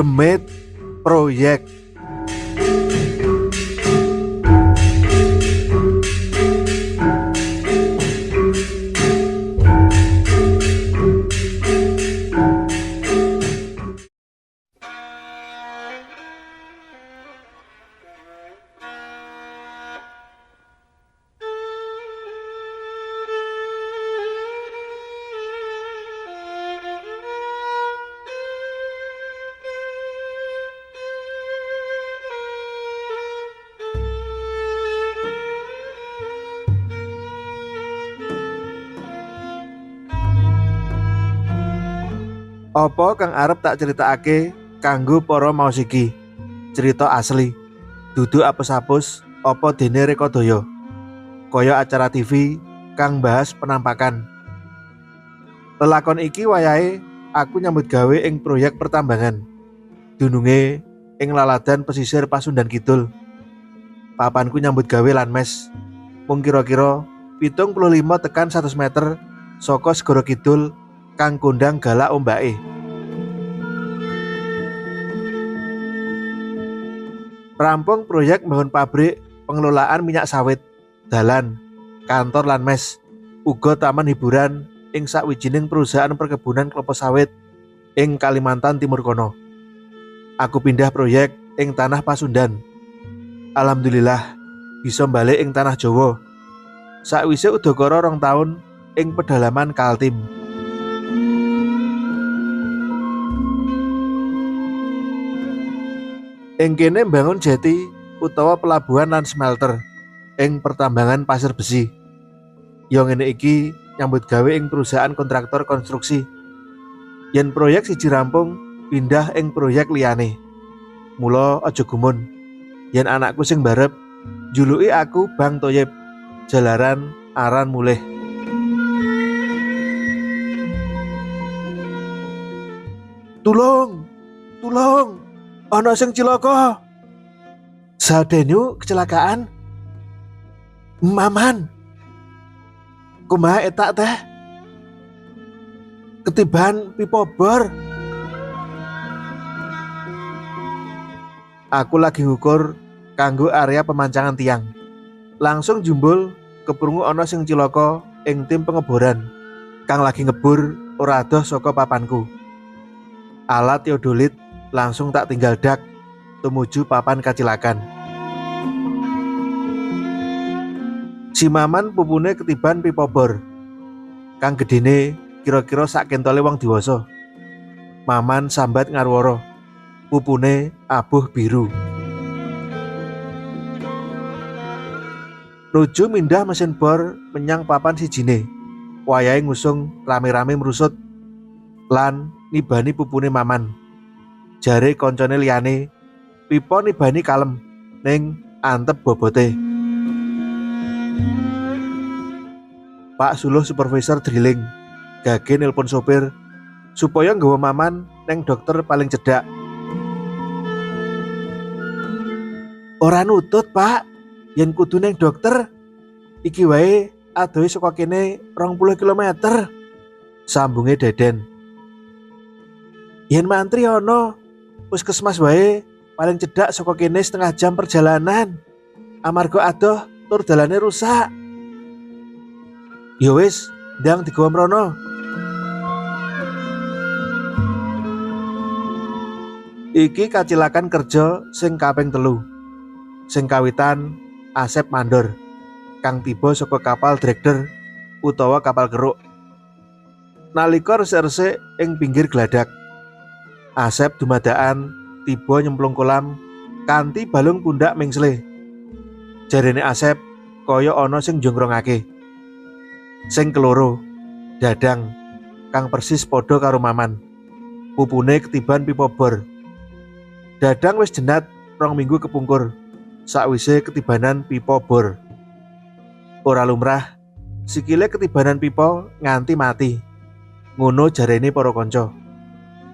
Demit proyek. Apa kang arep tak critakake kanggo para maos iki? Cerita asli, dudu apus-apus apa dene rekodaya. Kaya acara TV kang bahas penampakan. Lelakon iki wayahe aku nyambut gawe ing proyek pertambangan. Dununge ing laladan pesisir Pasundan Kidul. Papanku nyambut gawe lan mes. Mung kira-kira 75 tekan 100 meter saka segara kidul kang kondang galak ombake. Rampung proyek bangun pabrik pengelolaan minyak sawit, dalan, kantor lan mes, uga taman hiburan ing sawijining perusahaan perkebunan kelapa sawit ing Kalimantan Timur kono. Aku pindah proyek ing tanah Pasundan. Alhamdulillah bisa balik ing tanah Jawa. Sakwise udakara 2 taun ing pedalaman Kaltim. Ing kene mbangun jeti utawa pelabuhan lan smelter ing pertambangan pasir besi. Ya ngene iki nyambut gawe ing perusahaan kontraktor konstruksi. Yen proyek siji rampung, pindah ing proyek liyane. Mula aja gumun yen anakku sing barep juluki aku Bang Toyib, jalaran aran mulih. Tulung, tulung, ana sing cilaka. Sadenyu kecelakaan. Maman, kumaha etak teh? Ketiban pipa bor. Aku lagi ngukur kanggo area pemancangan tiang. Langsung jumbul keprungu ana sing cilaka ing tim pengeboran. Kang lagi ngebur ora adoh saka papanku. Alat teodolit langsung tak tinggal dak tumuju papan kacilakan. Si Maman pupune ketiban pipa bor. Kang gedene kira-kira sak kentole wong diwasa. Maman sambat ngarwara. Pupune abuh biru. Nuju mindah mesin bor menyang papan sijine. Wayahe ngusung rame-rame merusut lan nibani pupune Maman. Jare koncone liyane, pipa nibani kalem ning antep bobote. Pak Suluh supervisor drilling, gage nelpon sopir supaya nggawa Maman neng dokter paling cedhak. Ora nutut, Pak. Yen kudu neng dokter, iki wae adohe saka kene 20 km. Sambunge Deden. Yen mantri ana, puskesmas wae paling cedhak saka kene setengah jam perjalanan. Amarga adoh tur dalane rusak. Ya wis, ndang digawa mrono. Iki kacilakan kerja sing kaping 3. Sing kawitan Asep mandor, kang tiba saka kapal dragder utawa kapal keruk. Nalika resik-resik ing pinggir gladak, Asep dumadakan tiba nyemplung kolam kanthi balung pundak mengsle. Jarene Asep kaya ana sing njongkrongake. Sing keloro, Dadang, kang persis padha karo Maman. Pupune ketiban pipa bor. Dadang wis jenat 2 minggu kepungkur sakwise ketibanan pipa bor. Ora lumrah sikile ketibanan pipa nganti mati. Ngono jarene para kanca.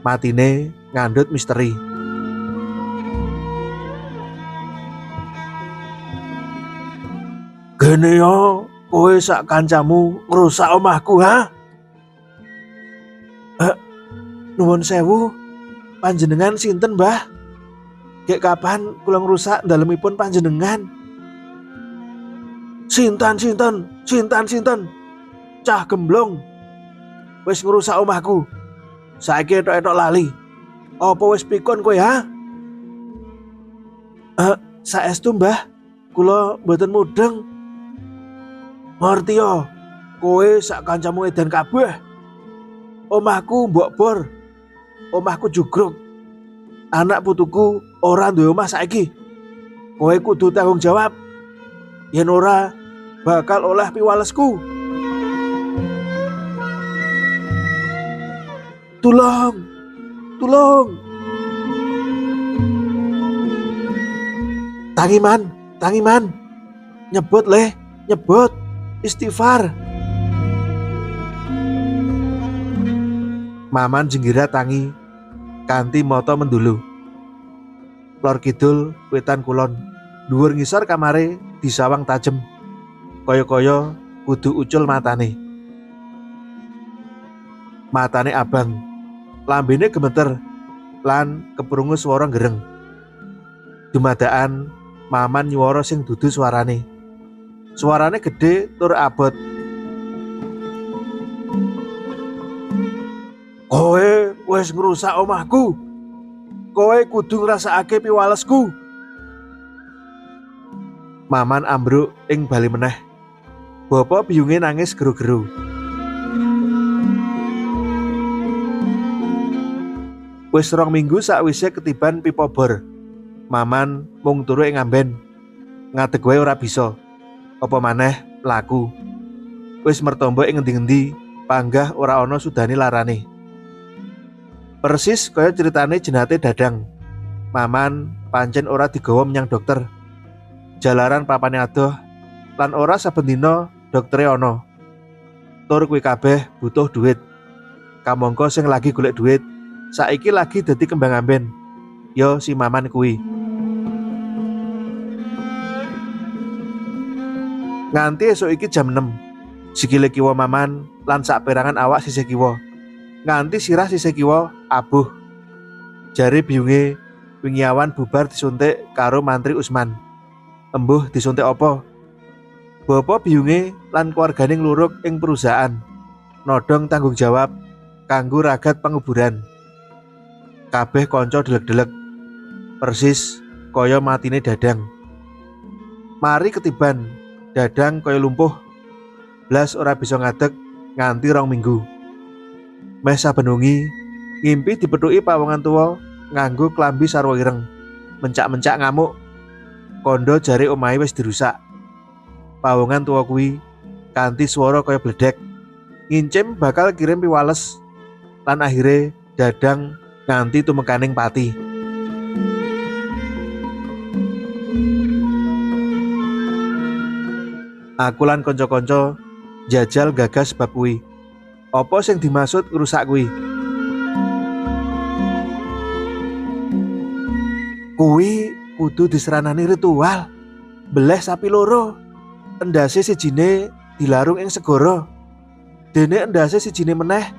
Matine ngandhut misteri. Gene yo kowe sak kancamu ngrusak omahku, ha? Nuwun sewu, Panjenengan sinten, Mbah? Gek kapan kula ngrusak dalemipun panjenengan? Sinten? Cah gemblong, wis ngrusak omahku. Saiki etok-etok lali. Apa wis pikun kowe, ha? Saestu, Mbah. Kula mboten mudeng. Ngerti yo, kowe sak kancamu edan kabeh. Omahku mbok bor. Omahku jugruk. Anak putuku ora duwe omah saiki. Kowe kudu tanggung jawab. Yen ora bakal oleh piwalesku. Tulung. Tangiman. Nyebut. Istighfar. Maman jenggira tangi kanthi mata mendulu. Lor kidul wetan kulon, dhuwur ngisor kamare disawang tajem. Kaya-kaya kudu ucul matane. Matane abang, lambene gemeter lan keprungu swara gereng. Dumadaan Maman nyuwara sing dudu suarane. Suarane gedhe tur abot. Kowe wis ngrusak omahku. Kowe kudu ngrasakake piwalesku. Maman ambruk ing bali meneh. Bapa biyunge nangis geru-geru. Wis 2 minggu sakwise ketiban pipa bor. Maman mung turu ing amben. Ngadeg wae ora bisa. Apa maneh mlaku. Wis mertombo ing ngendi-endi, panggah ora ana sudane larane. Persis kaya ceritane jenate Dadang. Maman pancen ora digawa menyang dokter. Jalaran papane adoh lan ora saben dina doktere ana. Tur kuwi kabeh butuh duit. Kamangka sing lagi golek duit saiki lagi dadi kembang amben. Yo si Maman kuwi. Nganti esuk iki jam 6. Sikile kiwa Maman lan sak perangan awak sisih kiwa. Nganti sirah sisih kiwa abuh. Jare biyunge wingi awan bubar disuntik karo Mantri Usman. Embuh disuntik apa? Bapa biyunge lan keluargane ngluruk ing perusahaan. Nodong tanggung jawab kanggo ragat penguburan. Kabeh kanca delek-delek. Persis kaya matine Dadang. Mari ketiban, Dadang kaya lumpuh. Blas ora bisa ngadeg nganti 2 minggu. Meh saben wengi ngimpi dipethuki pawongan tuwa nganggo klambi sarwa ireng. Mencak-mencak ngamuk. Kondo jare omahe wis dirusak. Pawongan tuwa kuwi kanthi swara kaya bledek ngincim bakal kirim piwales lan akhire Dadang nganti tumekaning pati. Aku lan kanca-kanca jajal gagas bab kuwi. Apa sing dimaksud ngrusak kuwi? Kuwi kudu diseranani ritual. Beleh sapi loro. Endase sijine dilarung ing segara. Dene endase sijine meneh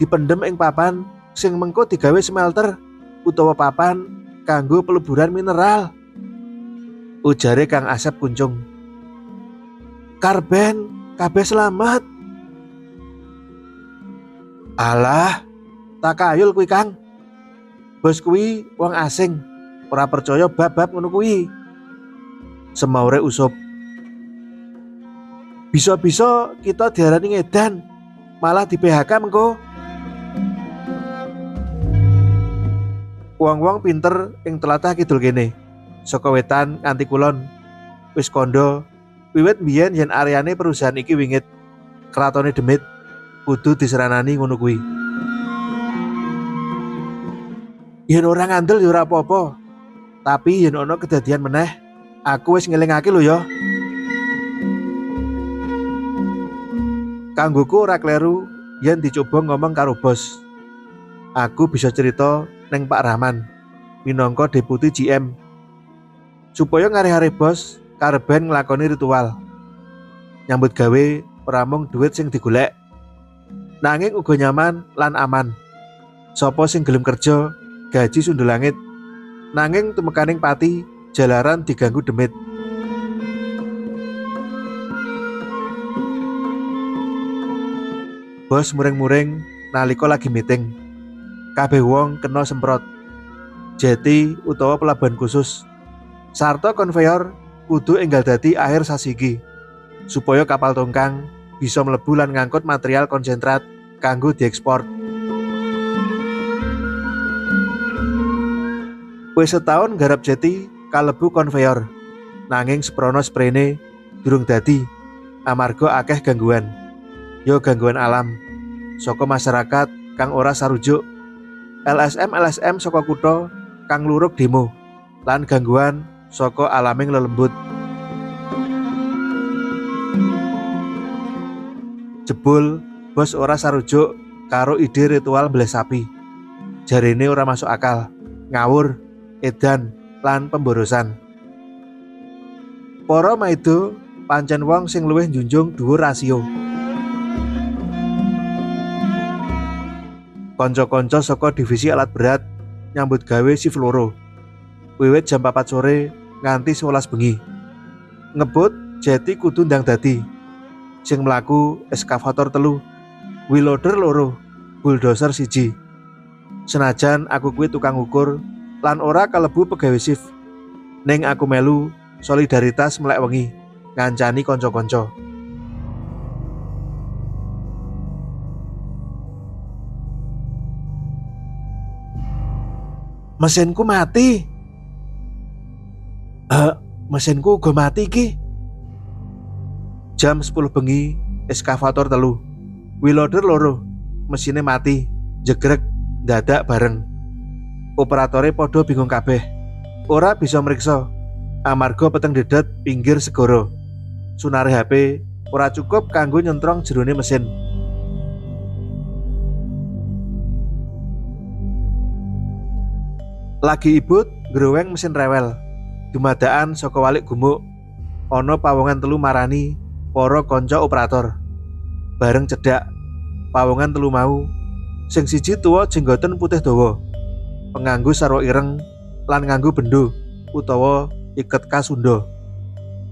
dipendhem ing papan sing mengko digawe smelter utawa papan kanggo peleburan mineral. Ujare Kang Asep Kuncung. Karben, kabeh selamat. Alah, takayul kuwi Kang. Bos kuwi wong asing, ora percaya bab-bab ngono kuwi. Semaure Usop. Bisa-bisa kita diarani ngedan, malah di PHK mengko. Wong-wong pinter ing tlatah kidul kene, saka wetan nganti kulon, wis kandha wiwit biyen yen areane perusahaan iki wingit kratone demit kudu diseranani ngono kuwi. Yen ora ngandel ya ora apa-apa. Tapi yen ana kedadian meneh, aku wis ngelingake lho ya. Kanggoku ora kleru yen dicoba ngomong karo bos. Aku bisa cerita neng Pak Rahman minangka deputi GM. Supaya ngareh-areh bos karben nglakoni ritual. Nyambut gawe ora mung duit sing digolek, nanging uga nyaman lan aman. Sapa sing gelem kerja gaji sundulangit, nanging tumekaning pati jalaran diganggu demit. Bos muring-muring nalika lagi meeting. Kabeh wong kena semprot. Jeti utawa pelabuhan khusus sarta konveyor kudu enggal dadi akhir sasi iki supaya kapal tongkang bisa mlebu lan ngangkut material konsentrat kanggo diekspor. Wis setahun garap jeti kalebu konveyor, nanging seprono sprene durung dadi amarga akeh gangguan. Yo gangguan alam saka masyarakat kang ora sarujuk, LSM saka kutha kang lurug demo, lan gangguan saka alaming lelembut. Jebul bos ora sarujuk karo ide ritual mbleh sapi. Jarene ora masuk akal, ngawur, edan, lan pemborosan. Para maido pancen wong sing luwih njunjung dhuwur rasio. Kanca-kanca saka divisi alat berat nyambut gawe shift loro, wiwit jam 4 sore nganti 11 bengi. Ngebut jeti kudu ndang dadi. Sing mlaku eskavator 3, wheel loader 2, bulldozer 1. Senajan aku kuwi tukang ukur lan ora kalebu pegawai shift, ning aku melu solidaritas melek wengi ngancani kanca-kanca. Mesinku mati. Mesinku uga mati iki. Jam 10 bengi, eskavator 3, wheel loader 2, mesine mati, jegrek, dadak bareng. Operatore podo bingung kabeh, ora bisa mriksa amarga peteng dedet pinggir segara. Sunare HP ora cukup kanggo nyentrong jerone mesin. Lagi ibut groweng mesin rewel, dumadaan saka walik gumuk. Ana pawongan 3 marani para kanca operator. Bareng cedhak pawongan 3 mau, sing siji tuwa jenggoten putih dawa, penganggo sarwa ireng lan nganggo bendo utawa iket khas Sunda.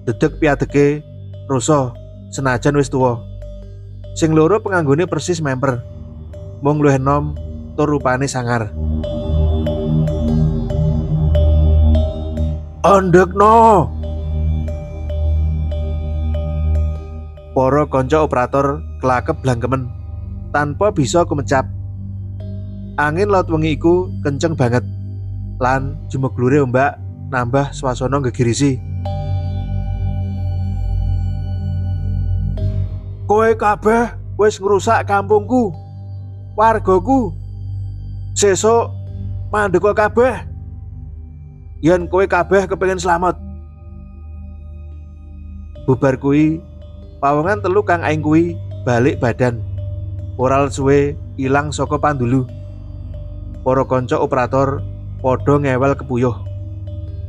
Dedeg piadege rasa senajan wis tuwa. Sing loro penganggone persis memper, mung luwih enom tur rupane sangar. Ondekno. Para kanca operator kelakep blangkemen tanpa bisa kumecap. Angin laut wengi iku kenceng banget lan jumeglure ombak nambah swasana gegirisi. Kowe kabeh wis ngrusak kampungku, wargaku. Sesuk mandeka kabeh. Yen kowe kabeh kepengin slamet. Bubar kuwi, pawongan 3 kang aing kuwi balik badan. Ora suwe ilang saka pandulu. Para kanca operator padha ngewel kepuyuh.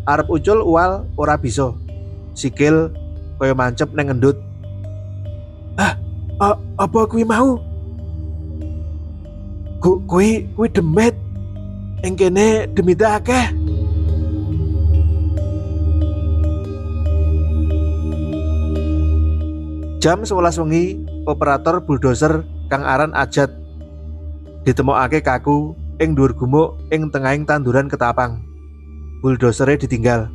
Arep ucul uwal ora bisa. Sikil kaya mancep neng endut. Apa kuwi mau? Kuwi demit. Ing kene demite akeh. Jam 11 wengi, operator bulldozer kang aran Ajat ditemokake kaku ing dhuwur gumuk ing tengahing tanduran ketapang. Bulldozere ditinggal.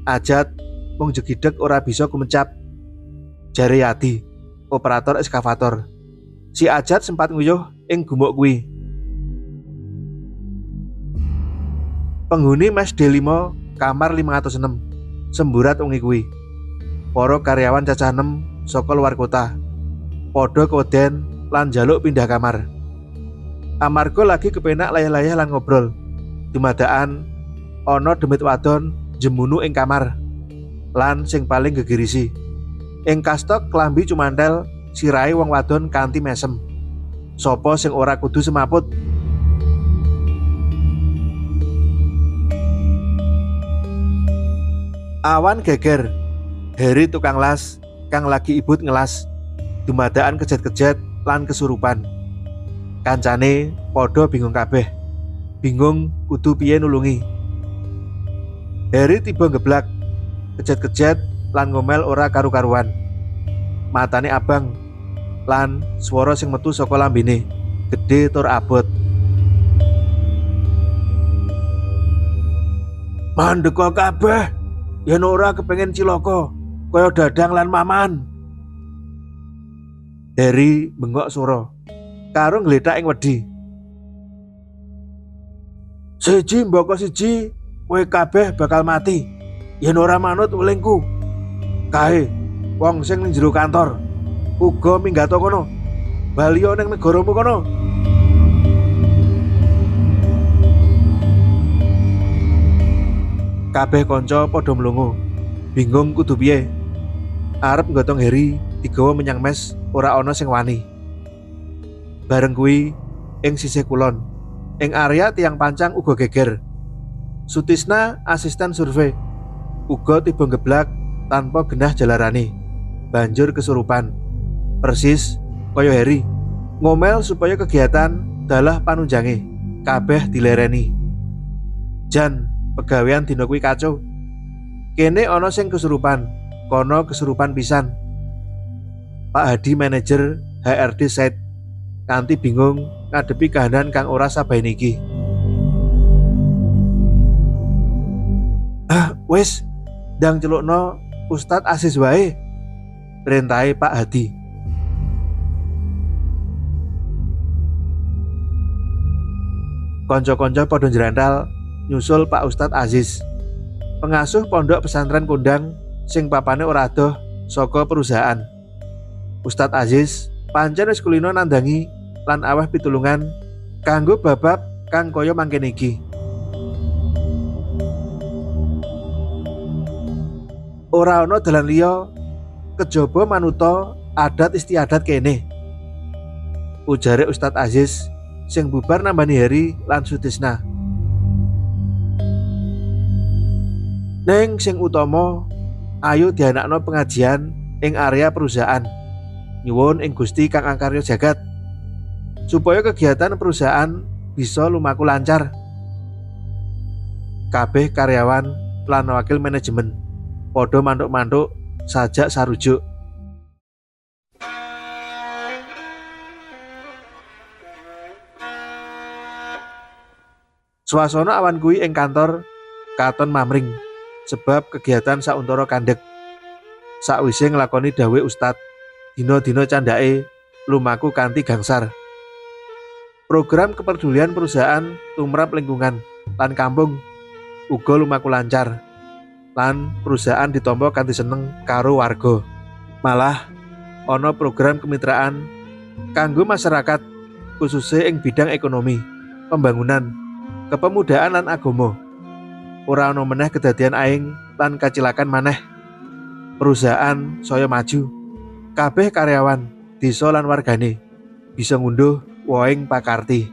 Ajat mung jegideg ora bisa kumecap. Jare Yadi, operator eskavator. Si Ajat sempat nguyuh ing gumuk kuwi. Penghuni mes D5 kamar 506 semburat wengi kuwi. Para karyawan cacah 6 saka luar kota padha keweden lan njaluk pindah kamar. Amarga lagi kepenak layah-layah lan ngobrol, dumadaan ana demit wadon jemunu ing kamar lan sing paling gegirisi. Ing kastok klambi cumantel sirahe wong wadon kanthi mesem. Sapa sing ora kudu semaput? Awan geger. Heri tukang las kang lagi ibut ngelas, dumadaan kejet-kejet lan kesurupan. Kancane padha bingung kabeh. bingung kudu piye nulungi. Heri tiba ngeblak, kejet-kejet lan ngomel ora karu-karuan. Matane abang lan swara sing metu saka lambene gedhe tur abot. Mandeka kabeh, yen ora kepengin cilaka kaya Dadang lan Maman. Heri bengok swara karo nggletak ing wedi. Siji mbaka siji, kowe kabeh bakal mati yen ora manut welingku. Kae wong sing ning jero kantor uga minggato kono. Baliya ning negaramu kono. Kabeh kanca padha mlungu, bingung kudu piye. Arep nggotong Heri digawa menyang mes ora ana sing wani. Bareng kuwi ing sisih kulon, ing area tiang pancang uga geger. Sutisna asisten survei uga tiba ngeblak tanpa genah jalarane, banjur kesurupan. Persis kaya Heri, ngomel supaya kegiatan dalah panunjange kabeh dilereni. Jan, pegawean dina kuwi kacau. Kene ana sing kesurupan, kono kesurupan pisan. Pak Hadi manajer HRD site kanthi bingung ngadepi kahanan kang ora sabaene iki. Wis, ndang celukno Ustadz Aziz wae, perintahe Pak Hadi. Kanca-kanca padha njrantal nyusul Pak Ustadz Aziz, pengasuh pondok pesantren kondang sing papane ora adoh saka perusahaan. Ustadz Aziz pancen wis kulino nandangi lan aweh pitulungan kanggo babab kang kaya mangkene iki. Ora ana dalan liya kejaba manuta adat istiadat kene, ujare Ustadz Aziz sing bubar nambani Heri lan Sutisna. Neng sing utama, ayo dianakno pengajian ing area perusahaan. Nyuwun ing Gusti Kang Angkarya Jagat supaya kegiatan perusahaan bisa lumaku lancar. Kabeh karyawan lan wakil manajemen padha mantuk-mantuk sajak sarujuk. Swasana awan kuwi ing kantor katon mamring sebab kegiatan sauntara kandhek. Sakwise nglakoni dawuh Ustad, dina-dina candhake lumaku kanthi gangsar. Program kepedulian perusahaan tumrap lingkungan lan kampung uga lumaku lancar. Lan perusahaan ditampa kanthi seneng karo warga. Malah ana program kemitraan kanggo masyarakat khususnya ing bidang ekonomi, pembangunan, kepemudaan lan agama. Ora ana meneh kedadian aing lan kacilakan maneh. Perusahaan saya maju. Kabeh karyawan, desa lan wargane bisa ngunduh wohing pakarti.